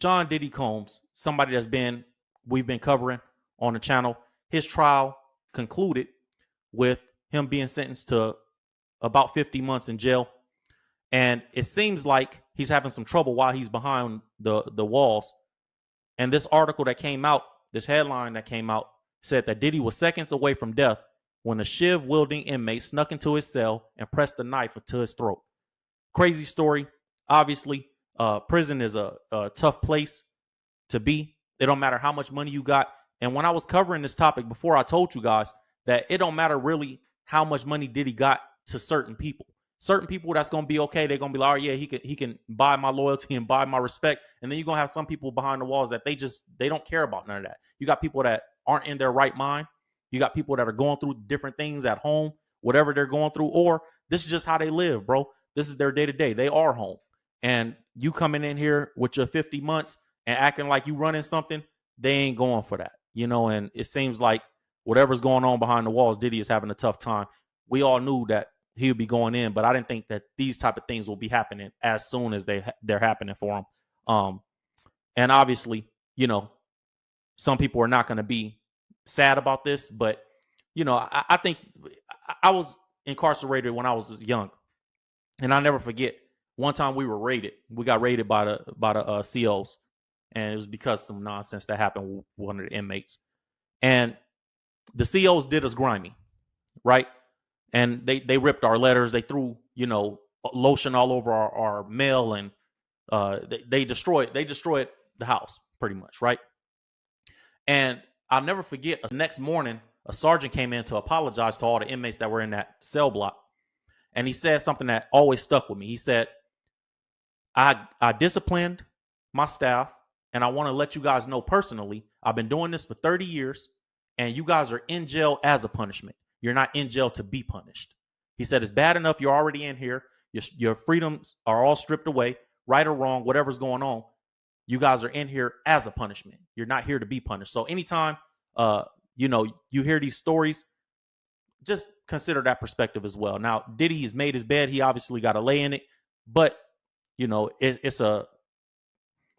Sean Diddy Combs, somebody we've been covering on the channel, his trial concluded with him being sentenced to about 50 months in jail. And it seems like he's having some trouble while he's behind the walls. And this article that came out, this headline that came out, said that Diddy was seconds away from death when a shiv-wielding inmate snuck into his cell and pressed a knife to his throat. Crazy story. Obviously, prison is a tough place to be. It don't matter how much money you got. And when I was covering this topic before, I told you guys that it don't matter really how much money Diddy got to certain people. Certain people that's going to be okay. They're going to be like, oh, yeah, he can buy my loyalty and buy my respect. And then you're going to have some people behind the walls that they don't care about none of that. You got people that aren't in their right mind. You got people that are going through different things at home, whatever they're going through, or this is just how they live, bro. This is their day to day. They are home. And you coming in here with your 50 months and acting like you running something, they ain't going for that, and it seems like whatever's going on behind the walls, Diddy is having a tough time. We all knew that he would be going in, but I didn't think that these type of things will be happening as soon as they're happening for him. And obviously, some people are not going to be sad about this, but I think I was incarcerated when I was young, and I never forget one time we were raided. We got raided by the COs, and it was because of some nonsense that happened with one of the inmates, and the COs did us grimy, right? And they ripped our letters. They threw lotion all over our mail, and they destroyed the house pretty much, right? And I'll never forget, the next morning, a sergeant came in to apologize to all the inmates that were in that cell block. And he said something that always stuck with me. He said, I disciplined my staff, and I want to let you guys know personally, I've been doing this for 30 years, and you guys are in jail as a punishment. You're not in jail to be punished. He said, it's bad enough you're already in here. Your freedoms are all stripped away, right or wrong, whatever's going on. You guys are in here as a punishment. You're not here to be punished. So anytime, you hear these stories, just consider that perspective as well. Now, Diddy has made his bed. He obviously got to lay in it, but it's an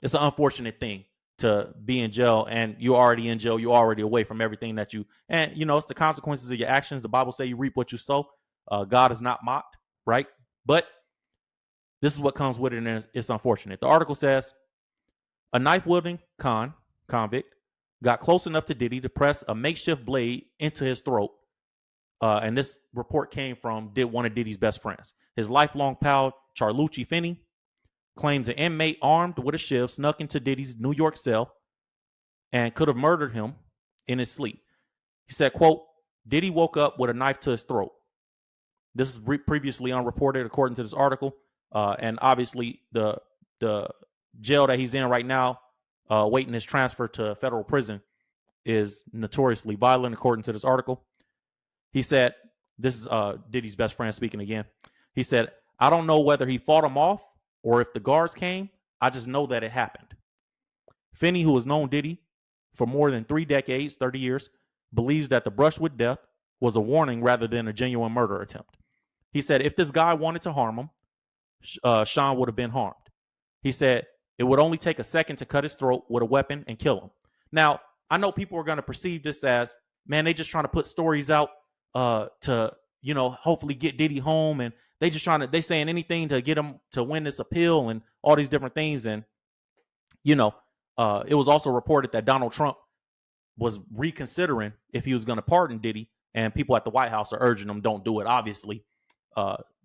unfortunate thing to be in jail, and you're already in jail. You're already away from everything it's the consequences of your actions. The Bible says you reap what you sow. God is not mocked, right? But this is what comes with it, and it's unfortunate. The article says a knife-wielding convict got close enough to Diddy to press a makeshift blade into his throat. And this report came from one of Diddy's best friends. His lifelong pal, Charlucci Finney, claims an inmate armed with a shiv snuck into Diddy's New York cell and could have murdered him in his sleep. He said, quote, Diddy woke up with a knife to his throat. This is previously unreported according to this article. And obviously the jail that he's in right now, waiting his transfer to federal prison, is notoriously violent according to this article. He said, this is Diddy's best friend speaking again. He said, I don't know whether he fought him off or if the guards came. I just know that it happened. Finney, who has known Diddy for more than 3 decades, 30 years, believes that the brush with death was a warning rather than a genuine murder attempt. He said, if this guy wanted to harm him, Sean would have been harmed. He said, it would only take a second to cut his throat with a weapon and kill him. Now, I know people are going to perceive this as, man, they just trying to put stories out to, hopefully get Diddy home. And they saying anything to get him to win this appeal and all these different things. And, it was also reported that Donald Trump was reconsidering if he was going to pardon Diddy, and people at the White House are urging him, don't do it. Obviously,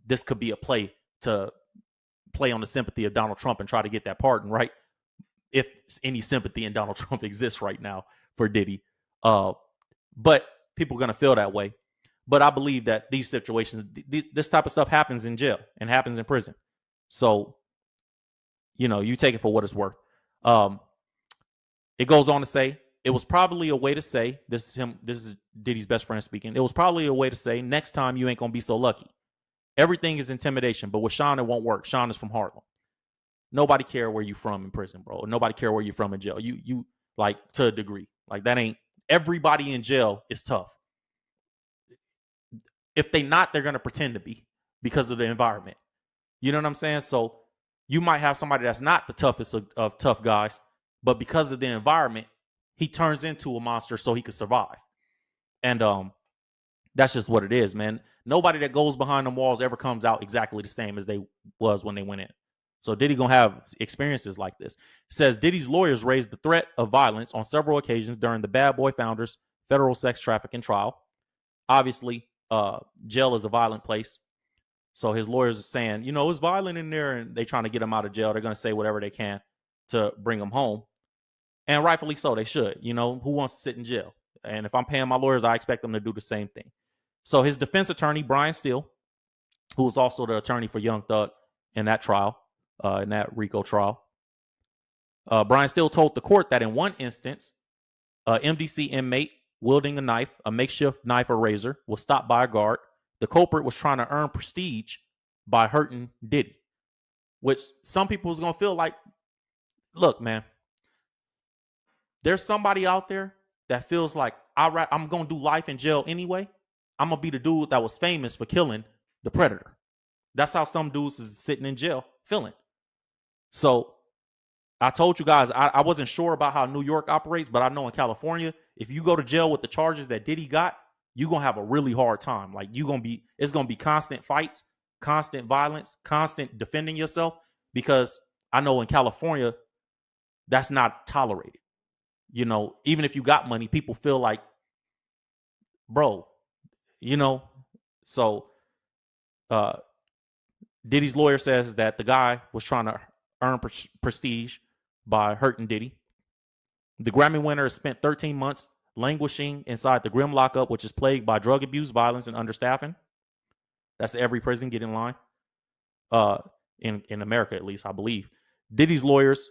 this could be a play to play on the sympathy of Donald Trump and try to get that pardon, right? If any sympathy in Donald Trump exists right now for Diddy. But people are going to feel that way. But I believe that these situations, this type of stuff happens in jail and happens in prison. So, you take it for what it's worth. It goes on to say, it was probably a way to say, this is Diddy's best friend speaking. It was probably a way to say, next time you ain't going to be so lucky. Everything is intimidation, but with Sean, it won't work. Sean is from Harlem. Nobody care where you from in prison, bro. Nobody care where you from in jail. You like, to a degree. Like, that ain't, everybody in jail is tough. If they not, they're going to pretend to be because of the environment. You know what I'm saying? So you might have somebody that's not the toughest of tough guys, but because of the environment, he turns into a monster so he could survive. And that's just what it is, man. Nobody that goes behind them walls ever comes out exactly the same as they was when they went in. So Diddy gonna have experiences like this. It says Diddy's lawyers raised the threat of violence on several occasions during the Bad Boy Founder's federal sex trafficking trial. Obviously, jail is a violent place. So his lawyers are saying, you know, it's violent in there, and they trying to get him out of jail. They're going to say whatever they can to bring him home. And rightfully so, they should. You know, who wants to sit in jail? And if I'm paying my lawyers, I expect them to do the same thing. So his defense attorney, Brian Steele, who was also the attorney for Young Thug in that trial, in that RICO trial, Brian Steele told the court that in one instance, MDC inmate wielding a knife, a makeshift knife or razor, was stopped by a guard. The culprit was trying to earn prestige by hurting Diddy, which some people is going to feel like, look, man, there's somebody out there that feels like I'm going to do life in jail anyway. I'm going to be the dude that was famous for killing the predator. That's how some dudes is sitting in jail feeling. So I told you guys, I wasn't sure about how New York operates, but I know in California, if you go to jail with the charges that Diddy got, you're going to have a really hard time. Like it's going to be constant fights, constant violence, constant defending yourself, because I know in California, that's not tolerated. You know, even if you got money, people feel like, bro, you know, so Diddy's lawyer says that the guy was trying to earn prestige by hurting Diddy. The Grammy winner has spent 13 months languishing inside the grim lockup, which is plagued by drug abuse, violence, and understaffing. That's every prison. Get in line. In America, at least, I believe. Diddy's lawyers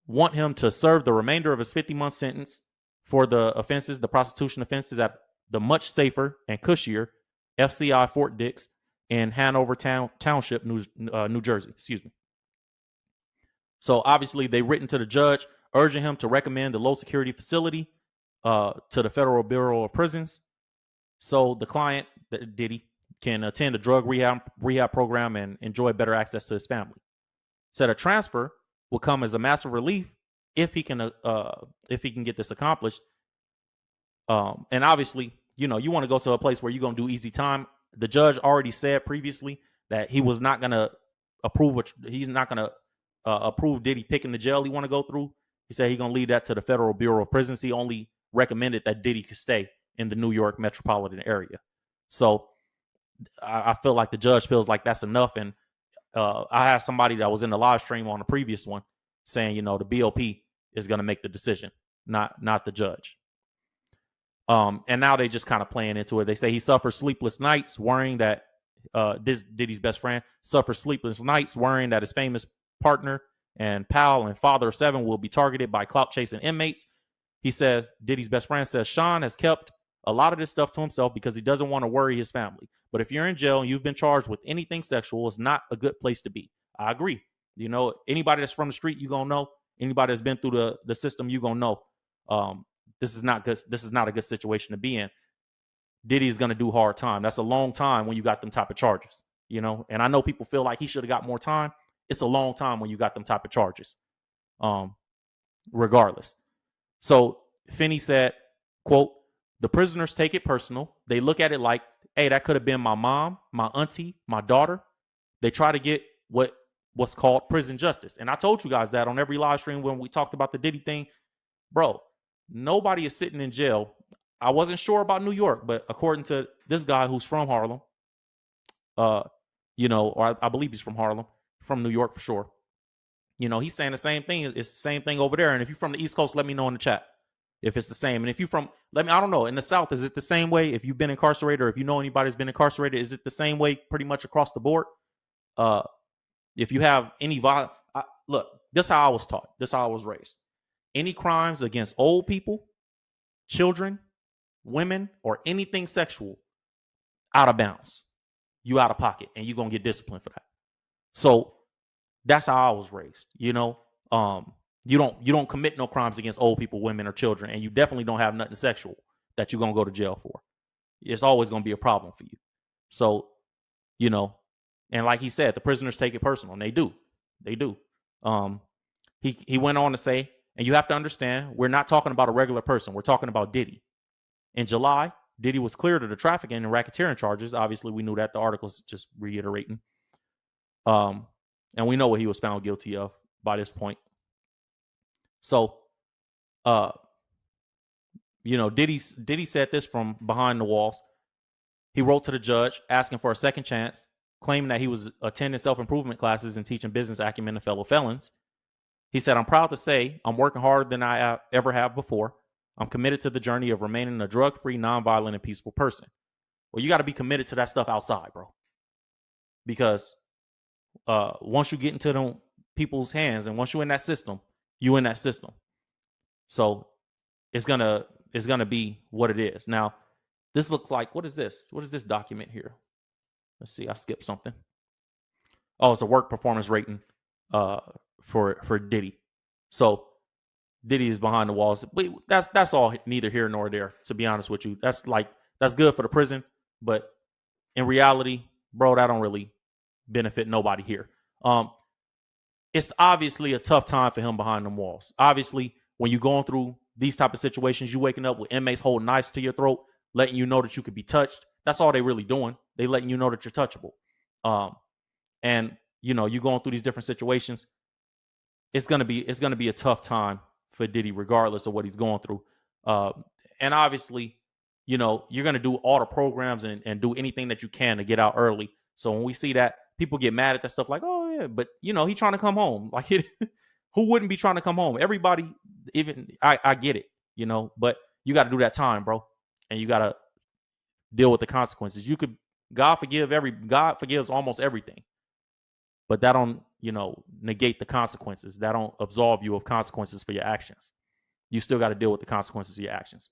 want him to serve the remainder of his 50-month sentence for the offenses, the prostitution offenses, at the much safer and cushier FCI Fort Dix in Hanover Township, New Jersey. Excuse me. So obviously, they written to the judge urging him to recommend the low security facility to the Federal Bureau of Prisons, so the client, Diddy, can attend a drug rehab program and enjoy better access to his family. Said a transfer will come as a massive relief if he can get this accomplished. And obviously, you know, you want to go to a place where you're going to do easy time. The judge already said previously that he was not going to approve. He's not going to approve Diddy picking the jail he want to go through. He said he's going to leave that to the Federal Bureau of Prisons. He only recommended that Diddy could stay in the New York metropolitan area. So I feel like the judge feels like that's enough. And I had somebody that was in the live stream on the previous one saying, you know, the BOP is going to make the decision, not the judge. And now they just kind of playing into it. They say he suffers sleepless nights worrying that Diddy's best friend suffers sleepless nights worrying that his famous partner and pal and father of 7 will be targeted by clout chasing inmates. He says, Diddy's best friend says, Sean has kept a lot of this stuff to himself because he doesn't want to worry his family. But if you're in jail and you've been charged with anything sexual, it's not a good place to be. I agree. You know, anybody that's from the street, you gonna know. Anybody that's been through the system, you gonna know. This is not good. This is not a good situation to be in. Diddy's gonna do hard time. That's a long time when you got them type of charges. You know, and I know people feel like he should have got more time. It's a long time when you got them type of charges. Regardless. So Finney said, quote, the prisoners take it personal. They look at it like, hey, that could have been my mom, my auntie, my daughter. They try to get what's called prison justice. And I told you guys that on every live stream when we talked about the Diddy thing. Bro, nobody is sitting in jail. I wasn't sure about New York, but according to this guy who's from Harlem, you know, or I believe he's from Harlem, from New York for sure. You know, he's saying the same thing. It's the same thing over there. And if you're from the East Coast, let me know in the chat if it's the same. And if you're from, I don't know, in the South, is it the same way? If you've been incarcerated or if you know anybody who's been incarcerated, is it the same way pretty much across the board? If you have any violence, look, this is how I was taught. This is how I was raised. Any crimes against old people, children, women, or anything sexual, out of bounds. You out of pocket, and you're going to get disciplined for that. So that's how I was raised. You know, you don't commit no crimes against old people, women, or children, and you definitely don't have nothing sexual that you're going to go to jail for. It's always going to be a problem for you. So, you know, and like he said, the prisoners take it personal, and they do. They do. He went on to say, And you have to understand, we're not talking about a regular person. We're talking about Diddy. In July, Diddy was cleared of the trafficking and racketeering charges. Obviously, we knew that. The article's just reiterating. And we know what he was found guilty of by this point. So, Diddy said this from behind the walls. He wrote to the judge asking for a second chance, claiming that he was attending self-improvement classes and teaching business acumen to fellow felons. He said, "I'm proud to say I'm working harder than I ever have before. I'm committed to the journey of remaining a drug-free, nonviolent, and peaceful person." Well, you got to be committed to that stuff outside, bro. Because once you get into them people's hands and once you're in that system, you in that system. So it's gonna be what it is. Now, this looks like, what is this? What is this document here? Let's see. I skipped something. Oh, it's a work performance rating for Diddy. So Diddy is behind the walls. But that's all neither here nor there, to be honest with you. That's good for the prison, but in reality, bro, that don't really benefit nobody here. It's obviously a tough time for him behind them walls. Obviously, when you're going through these type of situations, you waking up with inmates holding knives to your throat, letting you know that you could be touched. That's all they really doing. They letting you know that you're touchable. And you going through these different situations. It's gonna be a tough time for Diddy, regardless of what he's going through. And obviously, you're gonna do all the programs and do anything that you can to get out early. So when we see that, people get mad at that stuff, like, oh yeah, but he trying to come home. Like, who wouldn't be trying to come home? Everybody, even I get it, but you got to do that time, bro, and you got to deal with the consequences. God forgives almost everything, but that don't negate the consequences. That don't absolve you of consequences for your actions. You still got to deal with the consequences of your actions.